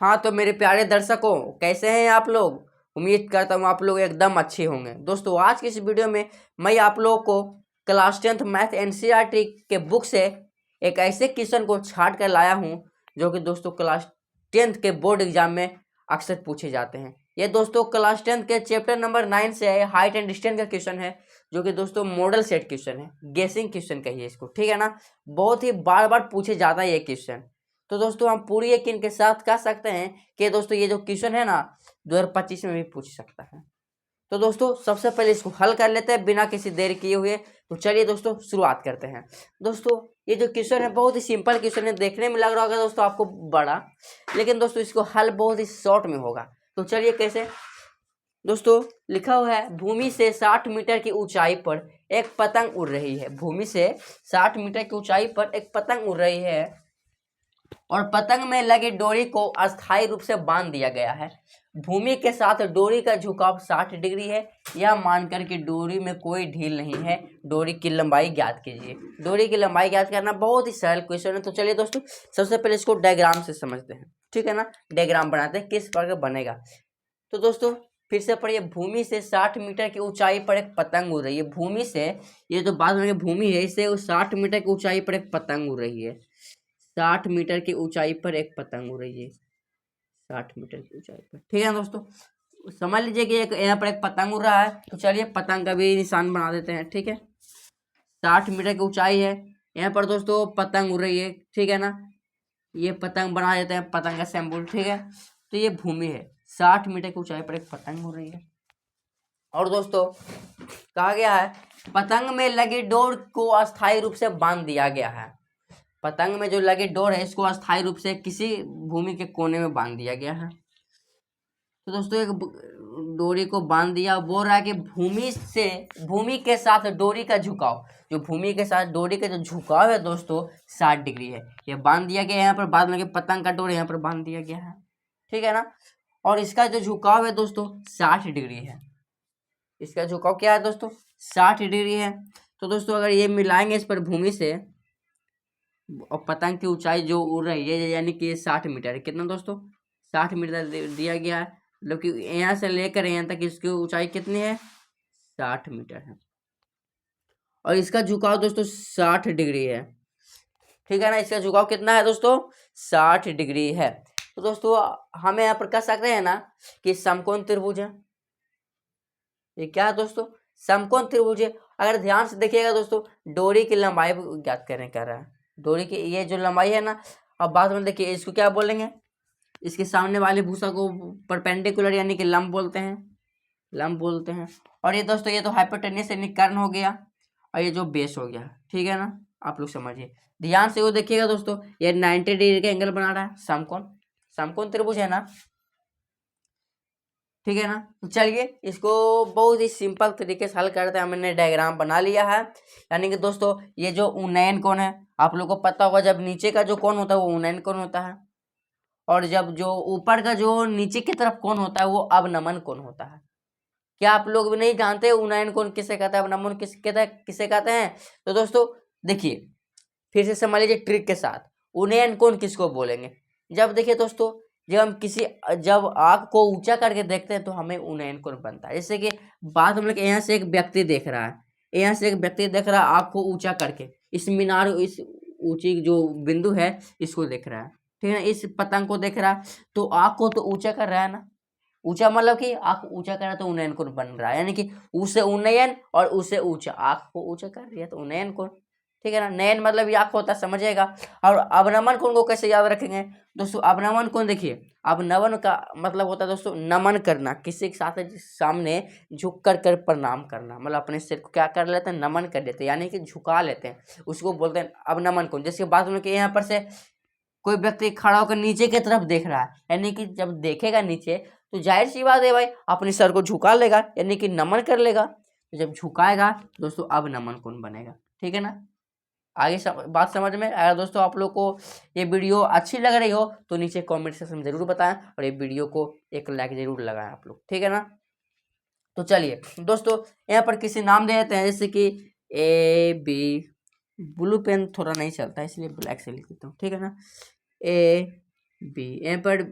हाँ तो मेरे प्यारे दर्शकों, कैसे हैं आप लोग। उम्मीद करता हूँ आप लोग एकदम अच्छे होंगे। दोस्तों आज की इस वीडियो में मैं आप लोगों को क्लास 10th मैथ एनसीईआरटी के बुक से एक ऐसे क्वेश्चन को छाट कर लाया हूँ जो कि दोस्तों क्लास 10th के बोर्ड एग्जाम में अक्सर पूछे जाते हैं। ये दोस्तों क्लास 10th के चैप्टर नंबर 9 से है, हाइट एंड डिस्टेंस का क्वेश्चन है, जो कि दोस्तों मॉडल सेट क्वेश्चन है, गेसिंग क्वेश्चन कहिए इसको, ठीक है ना। बहुत ही बार बार पूछे जाता है ये क्वेश्चन। तो दोस्तों हम पूरी यकीन के साथ कह सकते हैं कि दोस्तों ये जो क्वेश्चन है ना 2025 में भी पूछ सकता है। तो दोस्तों सबसे पहले इसको हल कर लेते हैं बिना किसी देर किए हुए। तो चलिए दोस्तों शुरुआत करते हैं। दोस्तों ये जो क्वेश्चन है बहुत ही सिंपल क्वेश्चन है, देखने में लग रहा होगा दोस्तों आपको बड़ा, लेकिन दोस्तों इसको हल बहुत ही शॉर्ट में होगा। तो चलिए कैसे। दोस्तों लिखा हुआ है भूमि से 60 मीटर की ऊंचाई पर एक पतंग उड़ रही है। भूमि से 60 मीटर की ऊंचाई पर एक पतंग उड़ रही है और पतंग में लगी डोरी को अस्थायी रूप से बांध दिया गया है। भूमि के साथ डोरी का झुकाव 60 डिग्री है। यह मानकर कि डोरी में कोई ढील नहीं है, डोरी की लंबाई ज्ञात कीजिए। डोरी की लंबाई ज्ञात करना बहुत ही सरल क्वेश्चन है। तो चलिए दोस्तों सबसे पहले इसको डायग्राम से समझते हैं, ठीक है ना। डायग्राम बनाते हैं किस प्रकार बनेगा। तो दोस्तों फिर से पढ़िए, भूमि से 60 मीटर की ऊंचाई पर एक पतंग उड़ रही है। भूमि से, ये जो बात में भूमि है, इससे 60 मीटर की ऊंचाई पर एक पतंग उड़ रही है। 60 मीटर की ऊंचाई पर एक पतंग उड़ रही है, 60 मीटर की ऊंचाई पर, ठीक है दोस्तों। समझ लीजिए कि एक यहाँ पर एक पतंग उड़ रहा है। तो चलिए पतंग का भी निशान बना देते हैं, ठीक है। 60 मीटर की ऊंचाई है, यहाँ पर दोस्तों पतंग उड़ रही है, ठीक है ना। ये पतंग बना देते हैं, पतंग का सिंबल, ठीक है। तो ये भूमि है, 60 मीटर की ऊंचाई पर एक पतंग उड़ रही है। और दोस्तों कहा गया है पतंग में लगी डोर को अस्थायी रूप से बांध दिया गया है। पतंग में जो लगी डोर है इसको अस्थायी रूप से किसी भूमि के कोने में बांध दिया गया है। तो दोस्तों एक डोरी को बांध दिया, बोल रहा है कि भूमि के साथ डोरी का झुकाव, जो भूमि के साथ डोरी का जो झुकाव है दोस्तों 60 डिग्री है। ये बांध दिया गया है, यहाँ पर बाद में पतंग का डोर यहाँ पर बांध दिया गया है, ठीक है ना। और इसका जो झुकाव है दोस्तों 60 डिग्री है। इसका झुकाव क्या है दोस्तों 60 डिग्री है। तो दोस्तों अगर ये मिलाएंगे इस पर भूमि से और पतंग की ऊंचाई जो उड़ रही है, यानी कि 60 मीटर है। कितना दोस्तों 60 मीटर दिया गया है, मतलब कि यहाँ से लेकर यहाँ तक इसकी ऊंचाई कितनी है 60 मीटर है। और इसका झुकाव दोस्तों 60 डिग्री है, ठीक है ना। इसका झुकाव कितना है दोस्तों 60 डिग्री है। तो दोस्तों हमें यहाँ पर कह सकते हैं ना कि समकोण त्रिभुज है। ये क्या है दोस्तों समकोण त्रिभुज है। अगर ध्यान से देखिएगा दोस्तों, डोरी की लंबाई ज्ञात करने कह रहा है। डोरी की ये जो लंबाई है ना, अब बाद में देखिए इसको क्या बोलेंगे, इसके सामने वाले भूसा को परपेंडिकुलर यानी कि लंब बोलते हैं, लंब बोलते हैं। और ये दोस्तों ये तो हाइपोटेन्यूस यानी कर्ण हो गया, और ये जो बेस हो गया, ठीक है ना। आप लोग समझिए ध्यान से वो देखिएगा दोस्तों, ये 90 डिग्री का एंगल बना रहा है, समकोण, समकोण त्रिभुज है ना, ठीक है ना। तो चलिए इसको बहुत ही सिंपल तरीके से हल करते हैं। हमने डायग्राम बना लिया है, यानी कि दोस्तों ये जो उन्नयन कोण है, आप लोगों को पता होगा जब नीचे का जो कोण होता है वो उन्नयन कोण होता है, और जब जो ऊपर का जो नीचे की तरफ कोण होता है वो अवनमन कोण होता है। क्या आप लोग भी नहीं जानते उन्नयन कोण किसे कहते हैं, अवनमन किसे कहते हैं। तो दोस्तों देखिए फिर से समझ लीजिए ट्रिक के साथ, उन्नयन कोण किसको बोलेंगे। जब देखिए दोस्तों जब आँख को ऊंचा करके देखते हैं तो हमें उन्नयन कोण बनता है। जैसे कि बात हम लोग यहाँ से एक व्यक्ति देख रहा है, यहाँ से एक व्यक्ति देख रहा है आँख को ऊंचा करके, इस मीनार, इस ऊंची जो बिंदु है इसको देख रहा है, ठीक है ना। इस पतंग को देख रहा है तो आँख को तो ऊंचा कर रहा है ना, ऊंचा मतलब कि आँख ऊंचा कर रहा है तो उन्नयन कोण बन रहा है, यानी कि उससे उन्नयन और उससे ऊंचा, आँख को ऊंचा कर रही है तो उन्नयन कोण, ठीक है ना। नयन मतलब ये आँख होता है, समझिएगा। और अवनमन कोण को कैसे याद रखेंगे दोस्तों, अवनमन कोण देखिए, अवनमन का मतलब होता है दोस्तों नमन करना, किसी के साथ सामने झुक कर प्रणाम करना, मतलब अपने सिर को क्या कर लेते हैं नमन कर देते हैं, यानी कि झुका लेते हैं, उसको बोलते हैं अवनमन कोण। जैसे बात हम लोग यहाँ पर से कोई व्यक्ति खड़ा होकर नीचे की तरफ देख रहा है, यानी कि जब देखेगा नीचे तो जाहिर सी बात है भाई अपने सर को झुका लेगा, यानी कि नमन कर लेगा। तो जब झुकाएगा दोस्तों अवनमन कोण बनेगा, ठीक है ना। आगे बात समझ में आया दोस्तों। आप लोग को ये वीडियो अच्छी लग रही हो तो नीचे कमेंट सेक्शन में जरूर बताएं, और ये वीडियो को एक लाइक जरूर लगाएं आप लोग, ठीक है ना। तो चलिए दोस्तों यहाँ पर किसी नाम दे देते हैं, जैसे कि ए बी, ब्लू पेन थोड़ा नहीं चलता है इसलिए ब्लैक से लिख देता हूँ, ठीक है ना। ए बी, यहाँ पर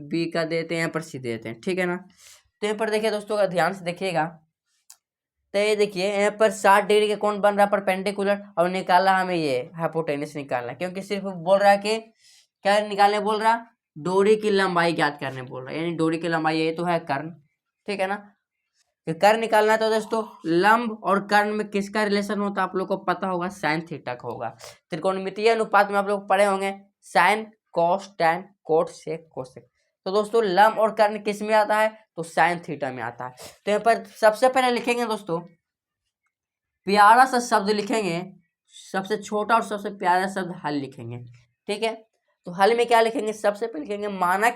बी का देते हैं, यहाँ पर सी देते हैं, ठीक है ना। तो यहाँ पर देखिए दोस्तों, अगर ध्यान से देखिएगा तो ये देखिए यहाँ पर 60 डिग्री का कोण बन रहा है परपेंडिकुलर, और निकाला हमें ये हाइपोटेनस निकालना है, क्योंकि सिर्फ बोल रहा है कि क्या निकालने बोल रहा, डोरी की लंबाई ज्ञात करने बोल रहा है, यानी डोरी की लंबाई ये तो है कर्ण, ठीक है ना। तो कर्ण निकालना है तो दोस्तों लंब और कर्ण में किसका रिलेशन होता है आप लोग को पता होगा, साइन थीटा का होगा। त्रिकोणमितीय अनुपात में आप लोग पढ़े होंगे, sine cos tan cot sec cosec. तो दोस्तों लंब और कर्ण किस में आता है, तो साइन थीटा में आता है। तो यहाँ पर सबसे पहले लिखेंगे दोस्तों प्यारा सा शब्द लिखेंगे, सबसे छोटा और सबसे प्यारा शब्द हल लिखेंगे, ठीक है। तो हल में क्या लिखेंगे, सबसे पहले लिखेंगे माना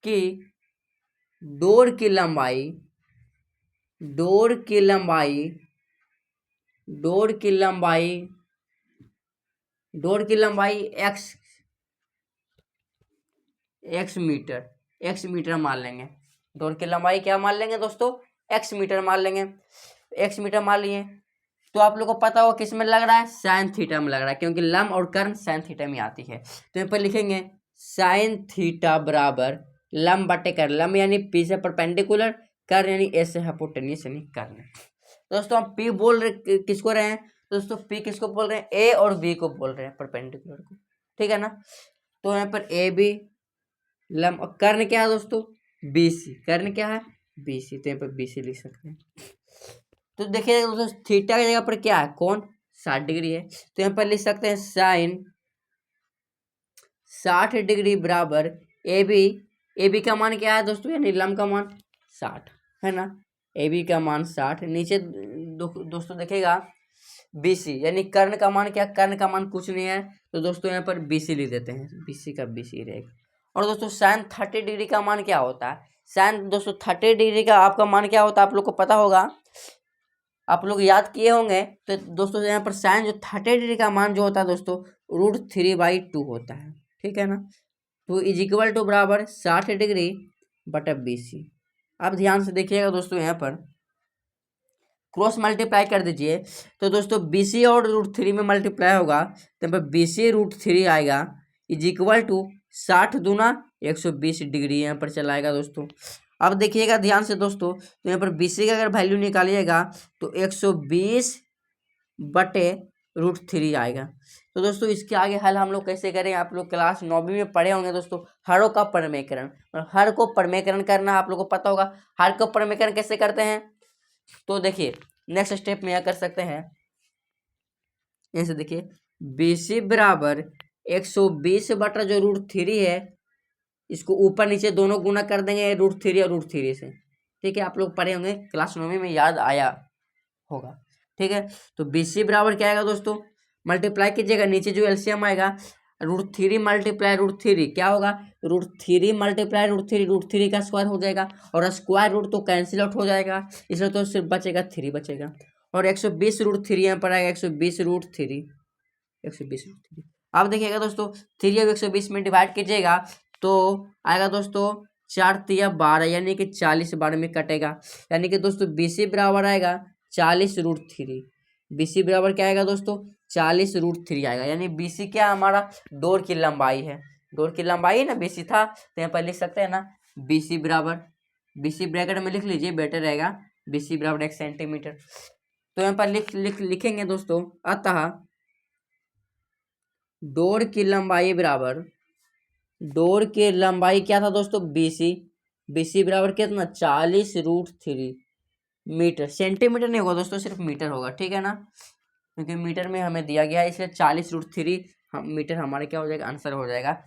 कि डोर की लंबाई एक्स मीटर मान लेंगे। डोर की लंबाई क्या मान लेंगे दोस्तों, एक्स मीटर मान लेंगे। एक्स मीटर मान लिए तो आप लोग को पता होगा किस में लग रहा है, साइन थीटा में लग रहा है, क्योंकि लंब और कर्ण साइन थीटा में आती है। तो यहाँ पर लिखेंगे साइन थीटा बराबर लंब बटे कर्ण, लंब यानी पी से परपेंडिकुलर, कर्ण यानी ए से हाइपोटेन्यूस यानी कर्ण। दोस्तों हम पी बोल रहे किसको रहे हैं, दोस्तों पी किसको बोल रहे हैं, ए और बी को बोल रहे हैं, परपेंडिकुलर को, ठीक है ना। तो यहाँ पर ए बी लंब, और कर्ण क्या है दोस्तों, बी सी, कर्ण क्या है बी सी, तो यहाँ पर बी सी लिख सकते हैं। तो देखिए दोस्तों थीटा की जगह पर क्या है, कोण 60 डिग्री है, तो यहाँ पर लिख सकते हैं साइन 60 डिग्री बराबर ए बी का मान क्या है दोस्तों, यानी लंब का मान 60 है ना, ए बी का मान 60। नीचे दोस्तों देखिएगा बी सी, यानी कर्ण का मान क्या, कर्ण का मान कुछ नहीं है, तो दोस्तों यहाँ पर बी सी लिख देते हैं, बी सी का बी सी रहेगा। और दोस्तों साइन 30 डिग्री का मान क्या होता है, साइन दोस्तों 30 डिग्री का आपका मान क्या होता है आप लोग को पता होगा, आप लोग याद किए होंगे। तो दोस्तों यहाँ पर साइन जो 30 डिग्री का मान जो होता है दोस्तों √3/2 होता है, ठीक है ना। तो इज इक्वल टू बराबर 60 डिग्री बटा बी सी। अब ध्यान से देखिएगा दोस्तों, यहाँ पर क्रॉस मल्टीप्लाई कर दीजिए, तो दोस्तों बी सी और √3 में मल्टीप्लाई होगा, तो यहाँ पर बी सी √3 आएगा, इज इक्वल टू 60 दूना 120 डिग्री यहाँ पर चलाएगा दोस्तों। अब देखिएगा ध्यान से दोस्तों, तो यहाँ पर बी सी का अगर वैल्यू निकालिएगा तो 120 बटे √3 आएगा। तो दोस्तों इसके आगे हल हम लोग कैसे करें, आप लोग क्लास 9वीं में पढ़े होंगे दोस्तों, हरों का परमेकरण, हर को परमेकरण करना आप लोग को पता होगा। हर को परमेकरण कैसे करते हैं, तो देखिए नेक्स्ट स्टेप में यह कर सकते हैं, ऐसे देखिए बी सी बराबर 120 बटा जो √3 है, इसको ऊपर नीचे दोनों गुना कर देंगे √3 और √3 से, ठीक है। आप लोग पढ़े होंगे क्लास 9वीं में, याद आया होगा, ठीक है। तो बी सी बराबर क्या आएगा दोस्तों, मल्टीप्लाई कीजिएगा, नीचे जो एलसीएम आएगा √3 मल्टीप्लाई √3 क्या होगा, √3 मल्टीप्लाई √3 का स्क्वायर हो जाएगा, और स्क्वायर रूट तो कैंसिल आउट हो जाएगा, इसलिए तो सिर्फ बचेगा 3 बचेगा, और 120 √3 यहाँ पर आएगा 120 √3। अब देखिएगा दोस्तों 3 और 120 में डिवाइड कीजिएगा तो आएगा दोस्तों 4 तिया 12, यानी कि 40 12 में कटेगा, यानी कि दोस्तों बी सी बराबर आएगा 40 √3। बी सी बराबर क्या आएगा दोस्तों, 40 √3 आएगा, यानी बी सी क्या हमारा डोर की लंबाई है, डोर की लंबाई ना बी सी था, तो यहाँ पर लिख सकते हैं ना बी सी बराबर, बी सी ब्रैकेट में लिख लीजिए बेटर रहेगा, बी सी बराबर 1 सेंटीमीटर। तो यहाँ पर लिखेंगे दोस्तों, अतः डोर की लंबाई बराबर, डोर की लंबाई क्या था दोस्तों बी सी बराबर कितना 40 √3 मीटर, सेंटीमीटर नहीं होगा दोस्तों, सिर्फ मीटर होगा, ठीक है ना, क्योंकि मीटर में हमें दिया गया है, इसलिए 40 √3 मीटर हमारे क्या हो जाएगा, आंसर हो जाएगा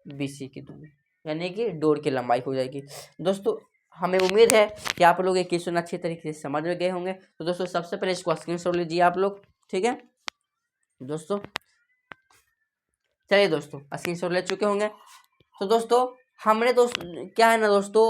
बी सी की दूरी, यानी कि डोर की लंबाई हो जाएगी। दोस्तों हमें उम्मीद है कि आप लोग ये क्वेश्चन अच्छी तरीके से समझ में गए होंगे। तो दोस्तों सबसे पहले इसको स्क्रीनशॉट लीजिए आप लोग, ठीक है दोस्तों। चलिए दोस्तों स्क्रीनशॉट ले चुके होंगे। तो दोस्तों हमने क्या है ना दोस्तों,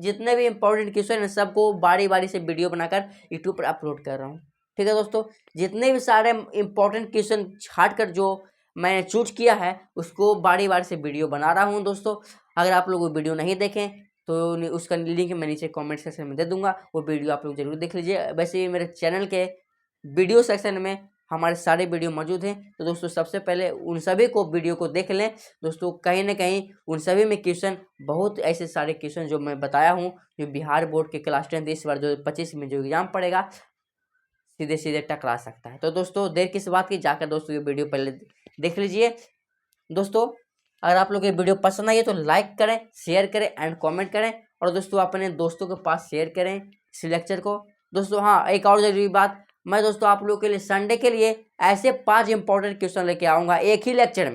जितने भी इंपॉर्टेंट क्वेश्चन है सबको बारी बारी से वीडियो बनाकर यूट्यूब पर अपलोड कर रहा हूँ, ठीक है दोस्तों। जितने भी सारे इंपॉर्टेंट क्वेश्चन छाट कर जो मैंने चूज किया है उसको बारी बारी से वीडियो बना रहा हूँ दोस्तों। अगर आप लोग वो वीडियो नहीं देखें तो उसका लिंक मैं नीचे कमेंट सेक्शन में दे दूंगा, वो वीडियो आप लोग जरूर देख लीजिए। वैसे ही मेरे चैनल के वीडियो सेक्शन में हमारे सारे वीडियो मौजूद हैं। तो दोस्तों सबसे पहले उन सभी को वीडियो को देख लें दोस्तों, कहीं ना कहीं उन सभी में क्वेश्चन, बहुत ऐसे सारे क्वेश्चन जो मैं बताया हूँ, जो बिहार बोर्ड के क्लास 10 इस बार 2025 में जो एग्जाम पड़ेगा सीधे सीधे टकरा सकता है। तो दोस्तों देर किस बात की, जाकर दोस्तों ये वीडियो पहले देख लीजिए। दोस्तों अगर आप लोग ये वीडियो पसंद आई है तो लाइक करें, शेयर करें एंड कमेंट करें, और दोस्तों अपने दोस्तों के पास शेयर करें इस लेक्चर को। दोस्तों हाँ, एक और जरूरी बात, मैं दोस्तों आप लोगों के लिए संडे के लिए ऐसे 5 इंपॉर्टेंट क्वेश्चन लेके आऊँगा एक ही लेक्चर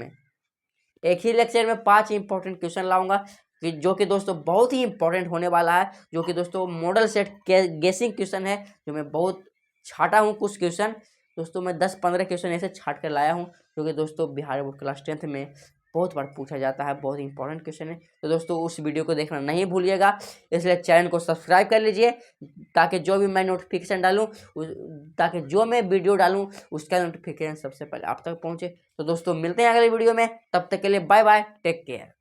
में 5 इंपॉर्टेंट क्वेश्चन लाऊंगा, जो कि दोस्तों बहुत ही इंपॉर्टेंट होने वाला है, जो कि दोस्तों मॉडल सेट गेसिंग क्वेश्चन है, जो मैं बहुत छाटा हूँ कुछ क्वेश्चन। दोस्तों मैं 10-15 क्वेश्चन ऐसे छाट कर लाया हूँ, जो कि दोस्तों बिहार बोर्ड क्लास 10 में बहुत बार पूछा जाता है, बहुत इंपॉर्टेंट क्वेश्चन है। तो दोस्तों उस वीडियो को देखना नहीं भूलिएगा, इसलिए चैनल को सब्सक्राइब कर लीजिए, ताकि जो भी मैं नोटिफिकेशन डालूँ, ताकि जो मैं वीडियो डालूँ उसका नोटिफिकेशन सबसे पहले आप तक पहुँचे। तो दोस्तों मिलते हैं अगले वीडियो में, तब तक के लिए बाय बाय, टेक केयर।